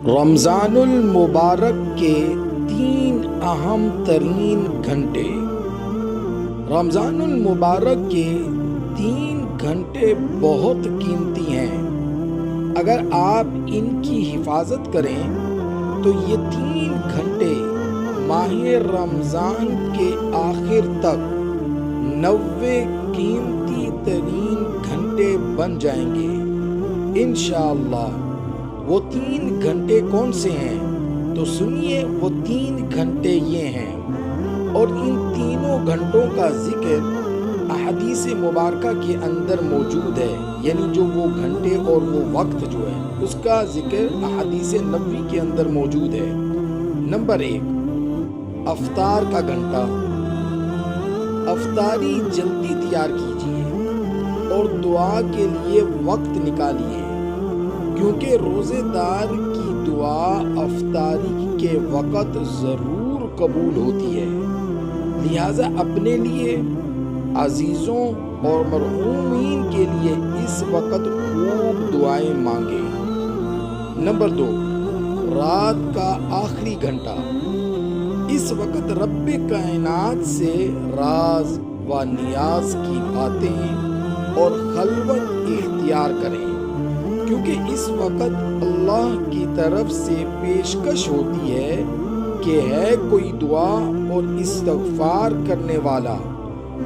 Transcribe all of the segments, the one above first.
رمضان المبارک کے 3 اہم ترین گھنٹے۔ رمضان المبارک کے 3 گھنٹے بہت قیمتی ہیں۔ اگر آپ ان کی حفاظت کریں تو یہ 3 گھنٹے ماہ رمضان کے آخر تک 90 قیمتی ترین گھنٹے بن جائیں گے انشاءاللہ۔ وہ 3 گھنٹے کون سے ہیں؟ تو سنیے، وہ 3 گھنٹے یہ ہیں، اور ان تینوں گھنٹوں کا ذکر احادیث مبارکہ کے اندر موجود ہے، یعنی جو وہ گھنٹے اور وہ وقت جو ہے اس کا ذکر احادیث نبوی کے اندر موجود ہے۔ نمبر 1، افطار کا گھنٹہ۔ افطاری جلدی تیار کیجیے اور دعا کے لیے وقت نکالیے، کیونکہ روزے دار کی دعا افطاری کے وقت ضرور قبول ہوتی ہے، لہٰذا اپنے لیے، عزیزوں اور مرحومین کے لیے اس وقت خوب دعائیں مانگیں۔ نمبر 2، رات کا آخری گھنٹہ۔ اس وقت رب کائنات سے راز و نیاز کی باتیں اور خلوت اختیار کریں، کیونکہ اس وقت اللہ کی طرف سے پیشکش ہوتی ہے کہ ہے کوئی دعا اور استغفار کرنے والا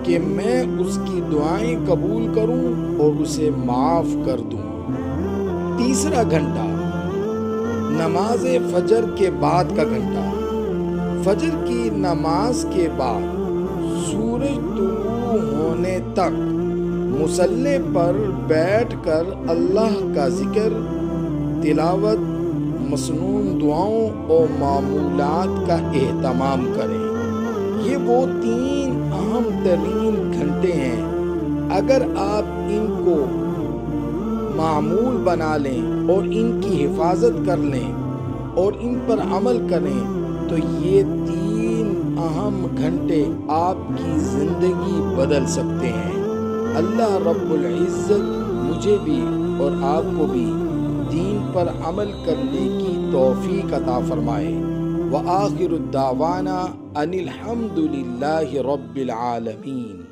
کہ میں اس کی دعائیں قبول کروں اور اسے معاف کر دوں۔ تیسرا گھنٹہ، نماز فجر کے بعد کا گھنٹہ۔ فجر کی نماز کے بعد سورج طلوع ہونے تک مصلی پر بیٹھ کر اللہ کا ذکر، تلاوت، مسنون دعاؤں اور معمولات کا اہتمام کریں۔ یہ وہ 3 اہم ترین گھنٹے ہیں۔ اگر آپ ان کو معمول بنا لیں اور ان کی حفاظت کر لیں اور ان پر عمل کریں تو یہ 3 اہم گھنٹے آپ کی زندگی بدل سکتے ہیں۔ اللہ رب العزت مجھے بھی اور آپ کو بھی دین پر عمل کرنے کی توفیق عطا فرمائے۔ وآخر الدعوانا ان الحمد للہ رب العالمین۔